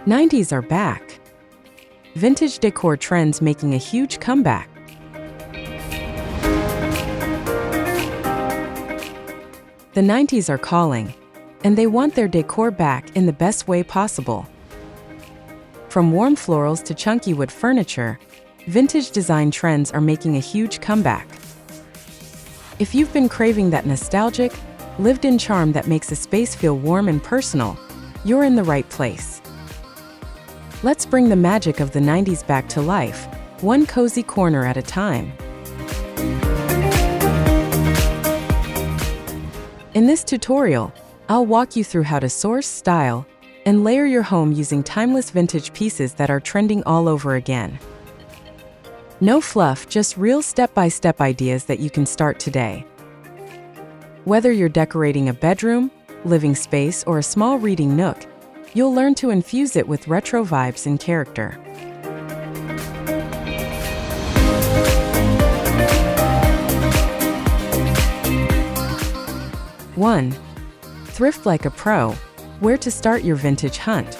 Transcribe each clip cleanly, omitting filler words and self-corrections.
90s are back. Vintage decor trends making a huge comeback. The 90s are calling, and they want their decor back in the best way possible. From warm florals to chunky wood furniture, vintage design trends are making a huge comeback. If you've been craving that nostalgic, lived-in charm that makes a space feel warm and personal, you're in the right place. Let's bring the magic of the 90s back to life, one cozy corner at a time. In this tutorial, I'll walk you through how to source, style, and layer your home using timeless vintage pieces that are trending all over again. No fluff, just real step-by-step ideas that you can start today. Whether you're decorating a bedroom, living space, or a small reading nook, you'll learn to infuse it with retro vibes and character. 1. Thrift like a pro. Where to start your vintage hunt.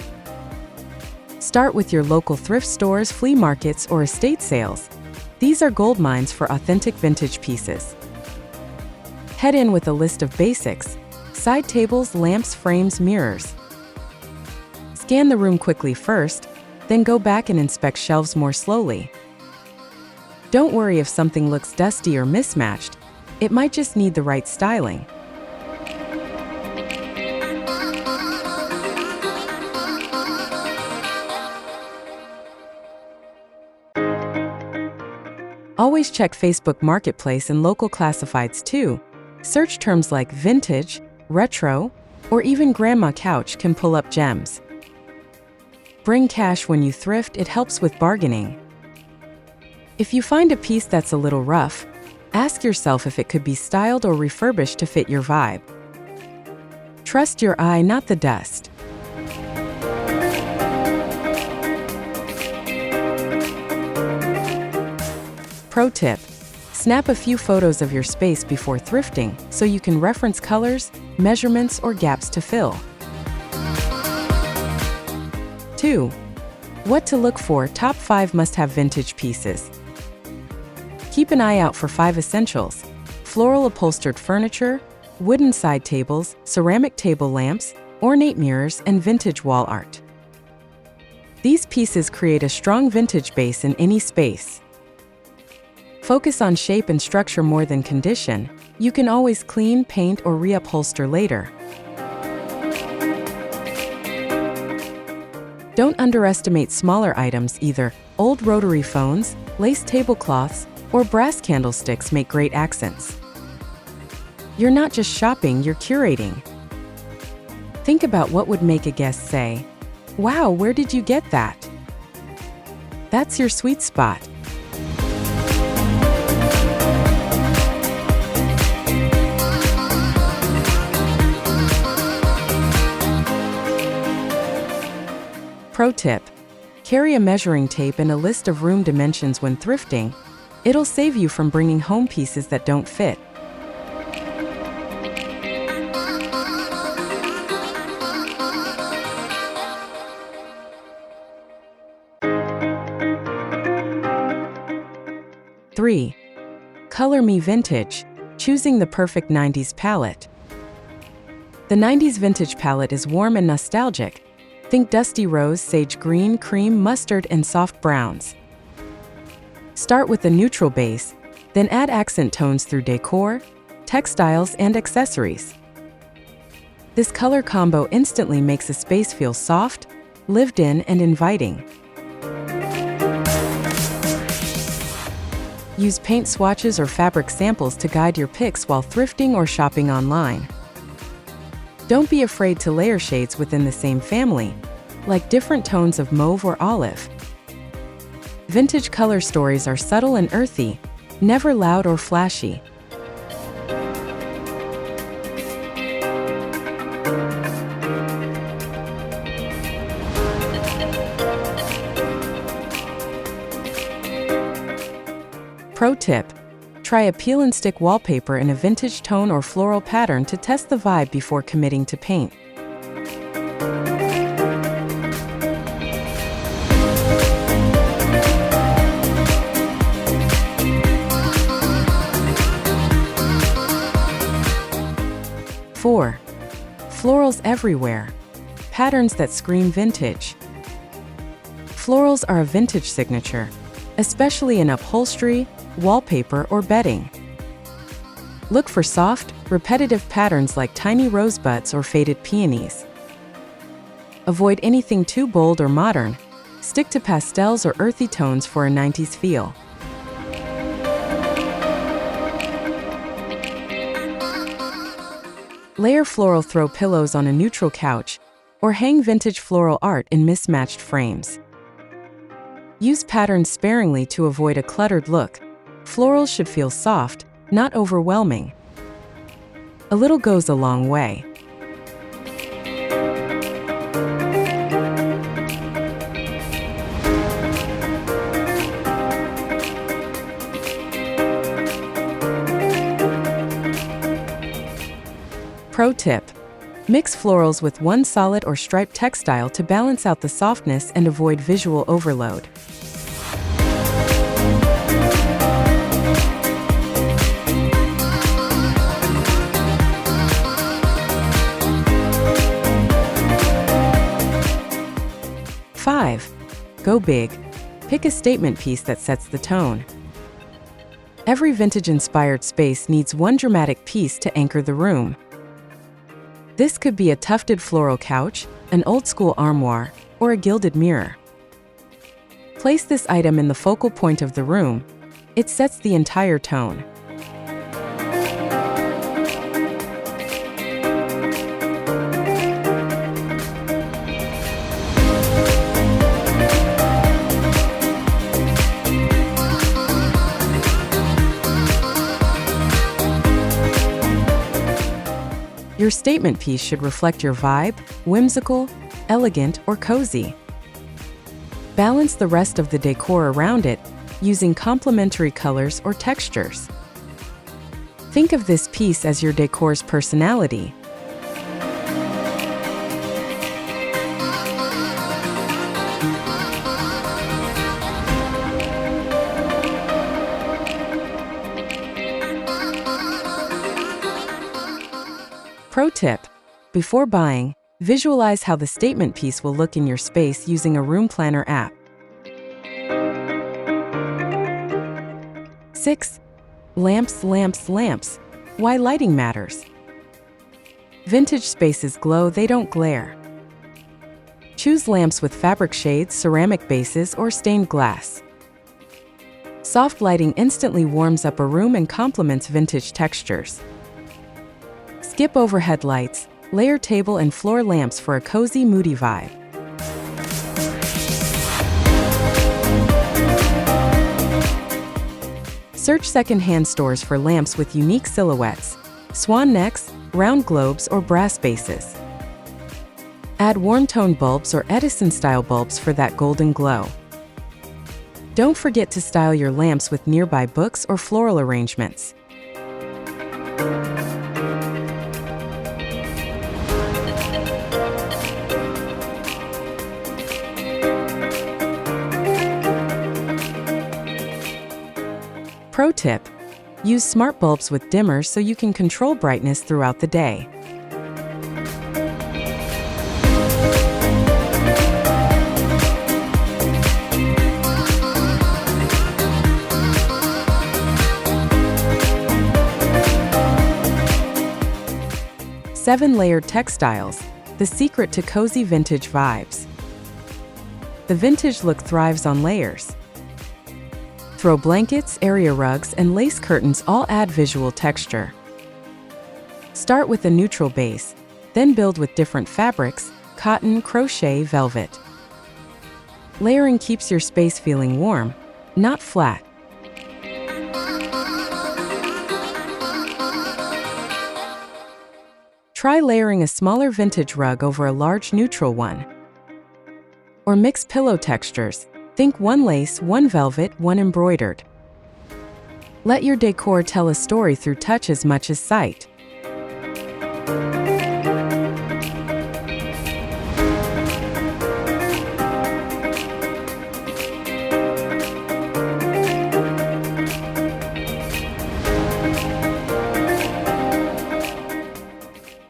Start with your local thrift stores, flea markets, or estate sales. These are gold mines for authentic vintage pieces. Head in with a list of basics: side tables, lamps, frames, mirrors. Scan the room quickly first, then go back and inspect shelves more slowly. Don't worry if something looks dusty or mismatched. It might just need the right styling. Always check Facebook Marketplace and local classifieds too. Search terms like vintage, retro, or even grandma couch can pull up gems. Bring cash when you thrift, it helps with bargaining. If you find a piece that's a little rough, ask yourself if it could be styled or refurbished to fit your vibe. Trust your eye, not the dust. Pro tip: snap a few photos of your space before thrifting so you can reference colors, measurements, or gaps to fill. 2. What to look for. Top 5 must-have vintage pieces. Keep an eye out for 5 essentials: floral upholstered furniture, wooden side tables, ceramic table lamps, ornate mirrors, and vintage wall art. These pieces create a strong vintage base in any space. Focus on shape and structure more than condition. You can always clean, paint, or reupholster later. Don't underestimate smaller items either. Old rotary phones, lace tablecloths, or brass candlesticks make great accents. You're not just shopping, you're curating. Think about what would make a guest say, "Wow, where did you get that?" That's your sweet spot. Pro tip: carry a measuring tape and a list of room dimensions when thrifting. It'll save you from bringing home pieces that don't fit. Three. Color me vintage. Choosing the perfect 90s palette. The 90s vintage palette is warm and nostalgic. Think dusty rose, sage green, cream, mustard, and soft browns. Start with a neutral base, then add accent tones through decor, textiles, and accessories. This color combo instantly makes a space feel soft, lived in, and inviting. Use paint swatches or fabric samples to guide your picks while thrifting or shopping online. Don't be afraid to layer shades within the same family, like different tones of mauve or olive. Vintage color stories are subtle and earthy, never loud or flashy. Pro tip: try a peel and stick wallpaper in a vintage tone or floral pattern to test the vibe before committing to paint. 4. Florals everywhere. Patterns that scream vintage. Florals are a vintage signature, especially in upholstery, wallpaper, or bedding. Look for soft, repetitive patterns like tiny rosebuds or faded peonies. Avoid anything too bold or modern. Stick to pastels or earthy tones for a 90s feel. Layer floral throw pillows on a neutral couch, or hang vintage floral art in mismatched frames. Use patterns sparingly to avoid a cluttered look. Florals should feel soft, not overwhelming. A little goes a long way. Pro tip: mix florals with one solid or striped textile to balance out the softness and avoid visual overload. Five. Go big. Pick a statement piece that sets the tone. Every vintage-inspired space needs one dramatic piece to anchor the room. This could be a tufted floral couch, an old-school armoire, or a gilded mirror. Place this item in the focal point of the room. It sets the entire tone. Your statement piece should reflect your vibe: whimsical, elegant, or cozy. Balance the rest of the decor around it, using complementary colors or textures. Think of this piece as your decor's personality. Pro tip: before buying, visualize how the statement piece will look in your space using a room planner app. 6. Lamps, lamps, lamps. Why lighting matters. Vintage spaces glow, they don't glare. Choose lamps with fabric shades, ceramic bases, or stained glass. Soft lighting instantly warms up a room and complements vintage textures. Skip overhead lights, layer table and floor lamps for a cozy, moody vibe. Search second-hand stores for lamps with unique silhouettes, swan necks, round globes, or brass bases. Add warm-toned bulbs or Edison-style bulbs for that golden glow. Don't forget to style your lamps with nearby books or floral arrangements. Pro tip: use smart bulbs with dimmers so you can control brightness throughout the day. Seven-layered textiles, the secret to cozy vintage vibes. The vintage look thrives on layers. Throw blankets, area rugs, and lace curtains all add visual texture. Start with a neutral base, then build with different fabrics: cotton, crochet, velvet. Layering keeps your space feeling warm, not flat. Try layering a smaller vintage rug over a large neutral one. Or mix pillow textures. Think one lace, one velvet, one embroidered. Let your decor tell a story through touch as much as sight.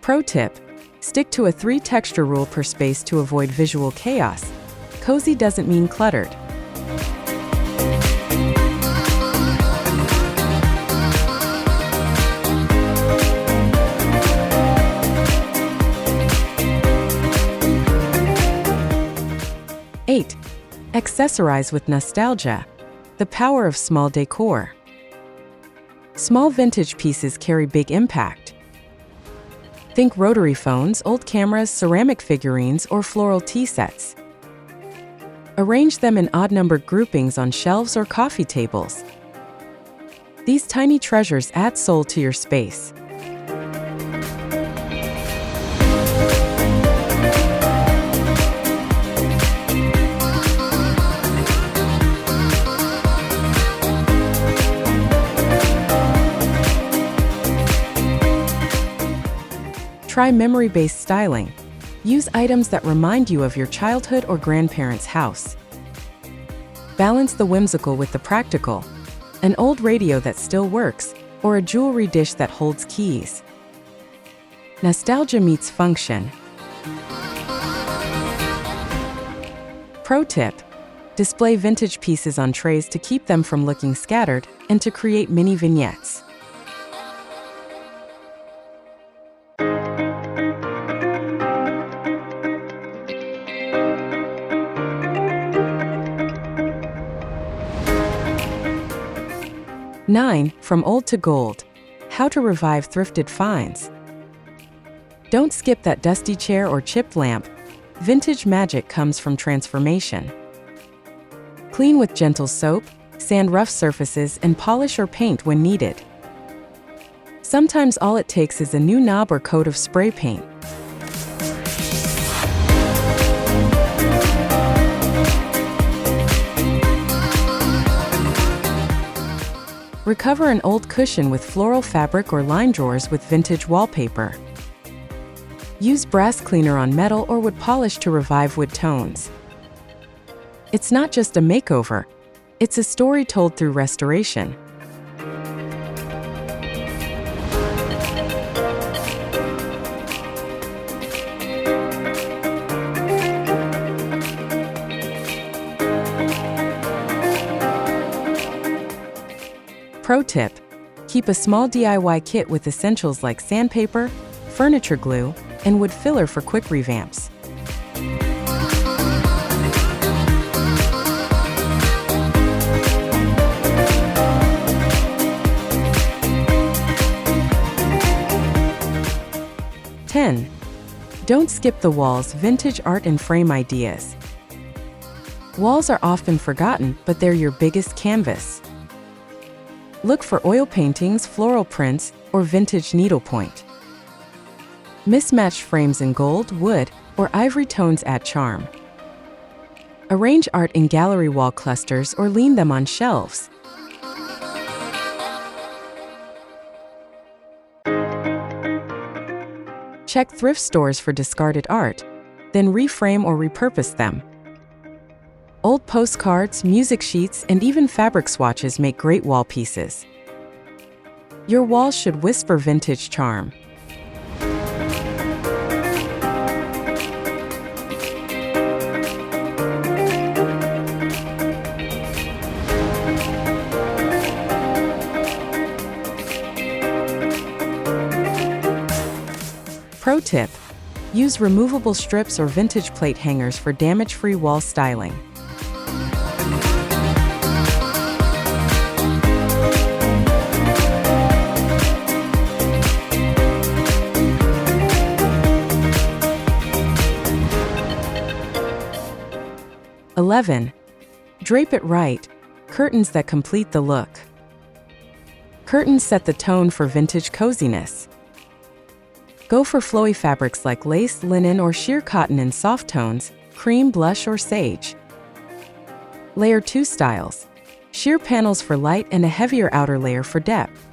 Pro tip: stick to a 3-texture rule per space to avoid visual chaos. Cozy doesn't mean cluttered. Eight, accessorize with nostalgia. The power of small decor. Small vintage pieces carry big impact. Think rotary phones, old cameras, ceramic figurines, or floral tea sets. Arrange them in odd-numbered groupings on shelves or coffee tables. These tiny treasures add soul to your space. Try memory-based styling. Use items that remind you of your childhood or grandparents' house. Balance the whimsical with the practical. An old radio that still works, or a jewelry dish that holds keys. Nostalgia meets function. Pro tip: display vintage pieces on trays to keep them from looking scattered and to create mini vignettes. Nine, from old to gold. How to revive thrifted finds. Don't skip that dusty chair or chipped lamp. Vintage magic comes from transformation. Clean with gentle soap, sand rough surfaces, and polish or paint when needed. Sometimes all it takes is a new knob or coat of spray paint. Recover an old cushion with floral fabric or line drawers with vintage wallpaper. Use brass cleaner on metal or wood polish to revive wood tones. It's not just a makeover, it's a story told through restoration. Pro tip: keep a small DIY kit with essentials like sandpaper, furniture glue, and wood filler for quick revamps. (10) Don't skip the walls. Vintage art and frame ideas. Walls are often forgotten, but they're your biggest canvas. Look for oil paintings, floral prints, or vintage needlepoint. Mismatched frames in gold, wood, or ivory tones add charm. Arrange art in gallery wall clusters or lean them on shelves. Check thrift stores for discarded art, then reframe or repurpose them. Old postcards, music sheets, and even fabric swatches make great wall pieces. Your walls should whisper vintage charm. Pro tip: use removable strips or vintage plate hangers for damage-free wall styling. (11) Drape it right. Curtains that complete the look. Curtains set the tone for vintage coziness. Go for flowy fabrics like lace, linen, or sheer cotton in soft tones, cream, blush, or sage. Layer 2 styles. Sheer panels for light and a heavier outer layer for depth.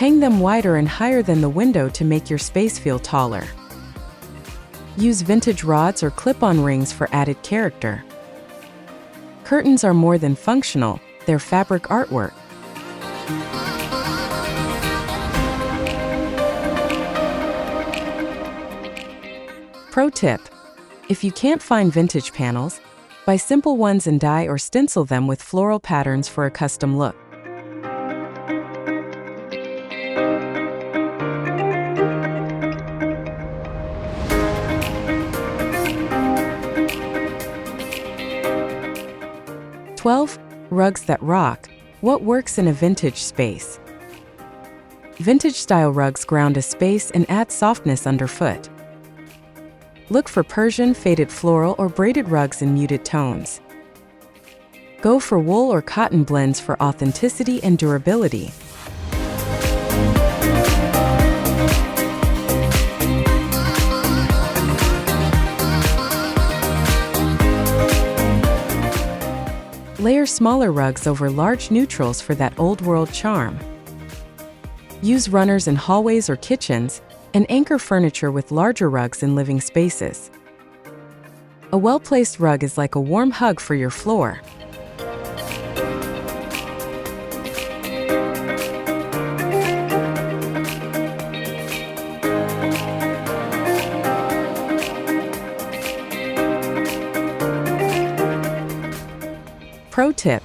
Hang them wider and higher than the window to make your space feel taller. Use vintage rods or clip-on rings for added character. Curtains are more than functional, they're fabric artwork. Pro tip: if you can't find vintage panels, buy simple ones and dye or stencil them with floral patterns for a custom look. Rugs that rock. What works in a vintage space? Vintage-style rugs ground a space and add softness underfoot. Look for Persian, faded floral, or braided rugs in muted tones. Go for wool or cotton blends for authenticity and durability. Layer smaller rugs over large neutrals for that old-world charm. Use runners in hallways or kitchens, and anchor furniture with larger rugs in living spaces. A well-placed rug is like a warm hug for your floor. Pro tip: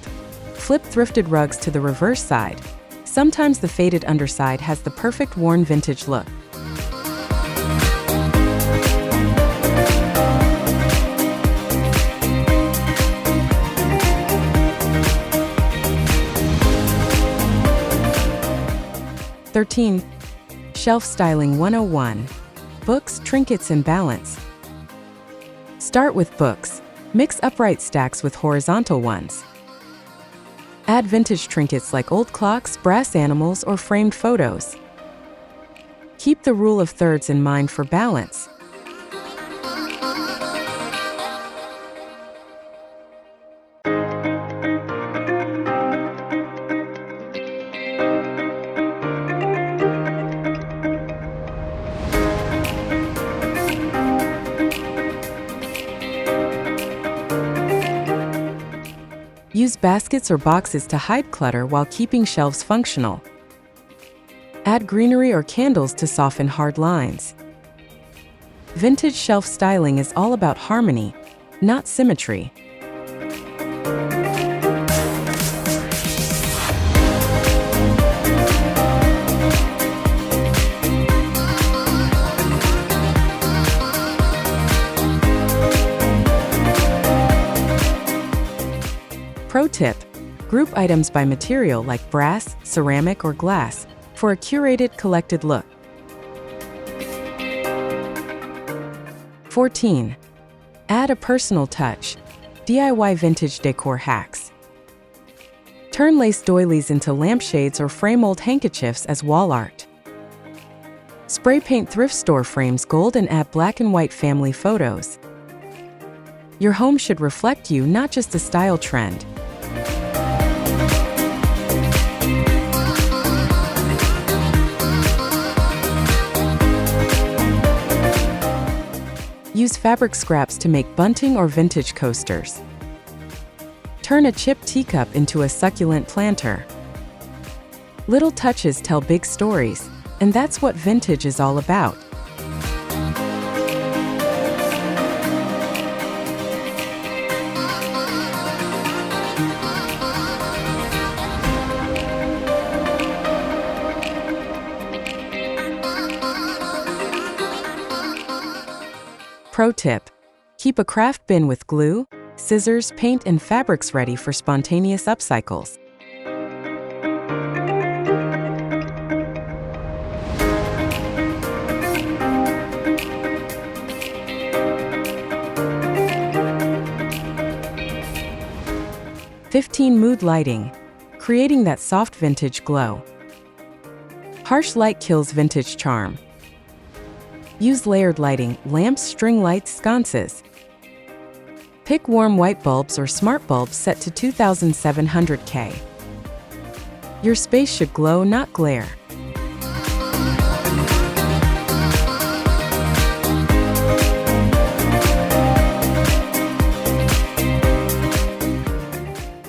flip thrifted rugs to the reverse side. Sometimes the faded underside has the perfect worn vintage look. Shelf Styling 101. Books, trinkets, and balance. Start with books. Mix upright stacks with horizontal ones. Add vintage trinkets like old clocks, brass animals, or framed photos. Keep the rule of thirds in mind for balance. Use baskets or boxes to hide clutter while keeping shelves functional. Add greenery or candles to soften hard lines. Vintage shelf styling is all about harmony, not symmetry. Pro tip: group items by material like brass, ceramic, or glass for a curated, collected look. 14. Add a personal touch. DIY vintage decor hacks. Turn lace doilies into lampshades or frame old handkerchiefs as wall art. Spray paint thrift store frames gold and add black and white family photos. Your home should reflect you, not just a style trend. Use fabric scraps to make bunting or vintage coasters. Turn a chipped teacup into a succulent planter. Little touches tell big stories, and that's what vintage is all about. Pro tip: keep a craft bin with glue, scissors, paint, and fabrics ready for spontaneous upcycles. Mood lighting, creating that soft vintage glow. Harsh light kills vintage charm. Use layered lighting, lamps, string lights, sconces. Pick warm white bulbs or smart bulbs set to 2700 K. Your space should glow, not glare.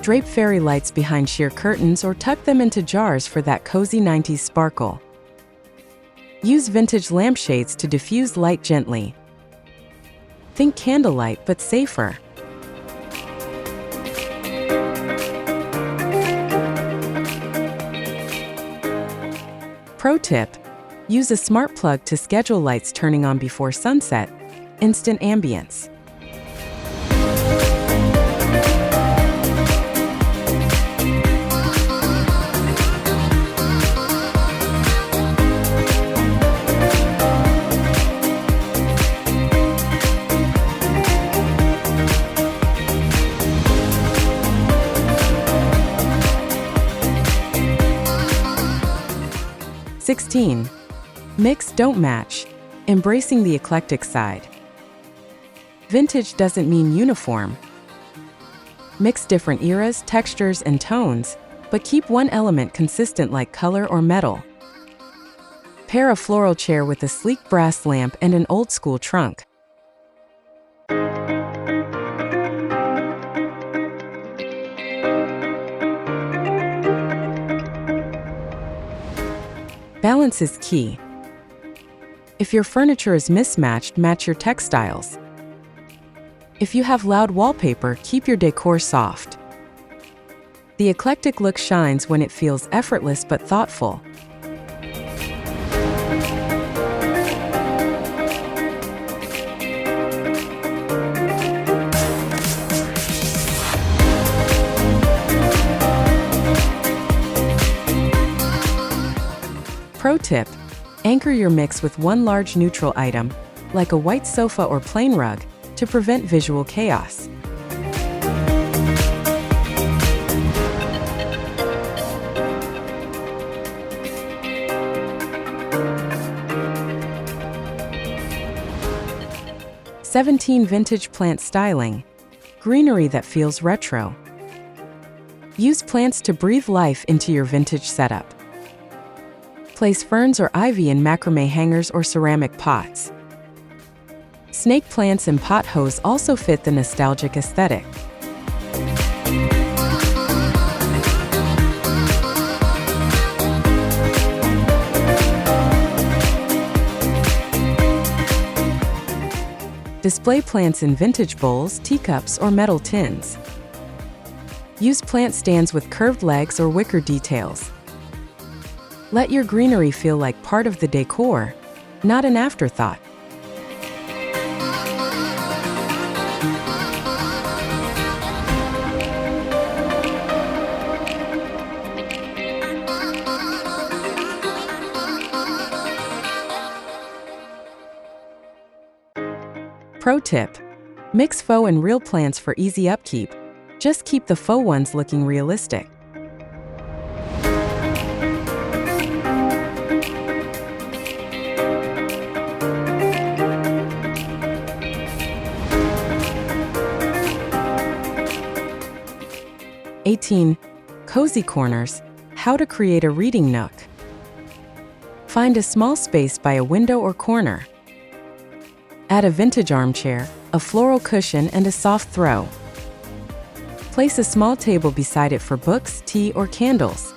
Drape fairy lights behind sheer curtains or tuck them into jars for that cozy 90s sparkle. Use vintage lampshades to diffuse light gently. Think candlelight but safer. Pro tip: use a smart plug to schedule lights turning on before sunset. Instant ambience. (16) Mix, don't match. Embracing the eclectic side. Vintage doesn't mean uniform. Mix different eras, textures, and tones, but keep one element consistent like color or metal. Pair a floral chair with a sleek brass lamp and an old-school trunk. Balance is key. If your furniture is mismatched, match your textiles. If you have loud wallpaper, keep your decor soft. The eclectic look shines when it feels effortless but thoughtful. Pro tip: anchor your mix with one large neutral item, like a white sofa or plain rug, to prevent visual chaos. (17) Vintage plant styling. Greenery that feels retro. Use plants to breathe life into your vintage setup. Place ferns or ivy in macrame hangers or ceramic pots. Snake plants and pot hose also fit the nostalgic aesthetic. Display plants in vintage bowls, teacups, or metal tins. Use plant stands with curved legs or wicker details. Let your greenery feel like part of the decor, not an afterthought. Pro tip: mix faux and real plants for easy upkeep. Just keep the faux ones looking realistic. (18) Cozy corners. How to create a reading nook. Find a small space by a window or corner. Add a vintage armchair, a floral cushion, and a soft throw. Place a small table beside it for books, tea, or candles.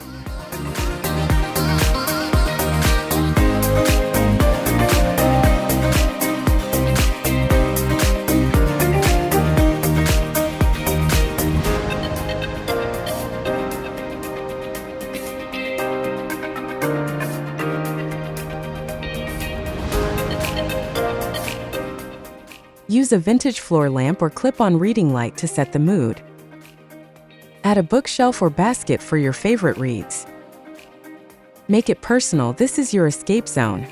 Use a vintage floor lamp or clip-on reading light to set the mood. Add a bookshelf or basket for your favorite reads. Make it personal, this is your escape zone.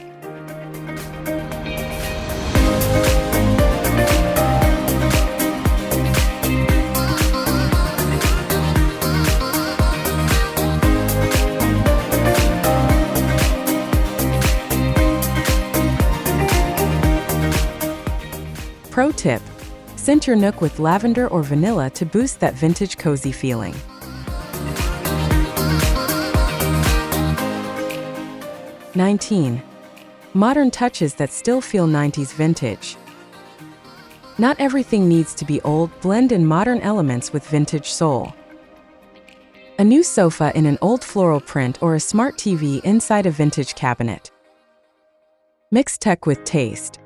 Pro tip: scent your nook with lavender or vanilla to boost that vintage cozy feeling. (19) Modern touches that still feel 90s vintage. Not everything needs to be old, blend in modern elements with vintage soul. A new sofa in an old floral print or a smart TV inside a vintage cabinet. Mix tech with taste.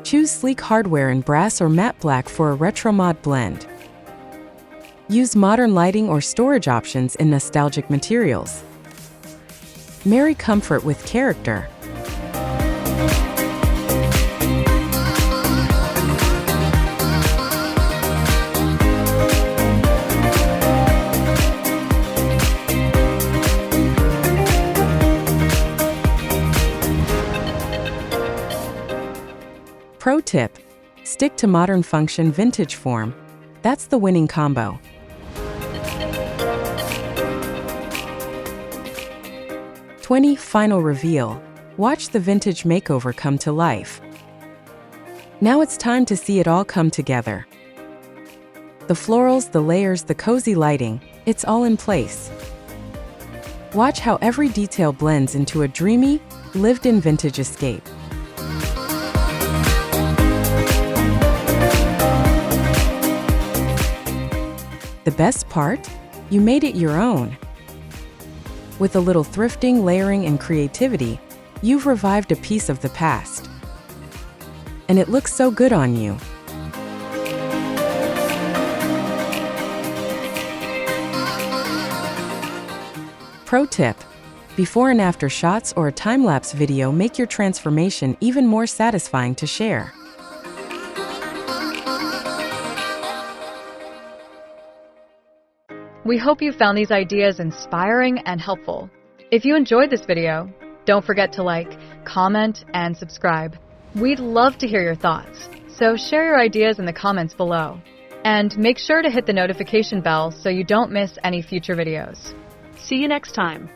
Choose sleek hardware in brass or matte black for a retro mod blend. Use modern lighting or storage options in nostalgic materials. Marry comfort with character. Pro tip: stick to modern function vintage form. That's the winning combo. Final reveal. Watch the vintage makeover come to life. Now it's time to see it all come together. The florals, the layers, the cozy lighting, it's all in place. Watch how every detail blends into a dreamy, lived-in vintage escape. The best part? You made it your own. With a little thrifting, layering, and creativity, you've revived a piece of the past. And it looks so good on you. Pro tip: before and after shots or a time-lapse video make your transformation even more satisfying to share. We hope you found these ideas inspiring and helpful. If you enjoyed this video, don't forget to like, comment, and subscribe. We'd love to hear your thoughts, so share your ideas in the comments below. And make sure to hit the notification bell so you don't miss any future videos. See you next time.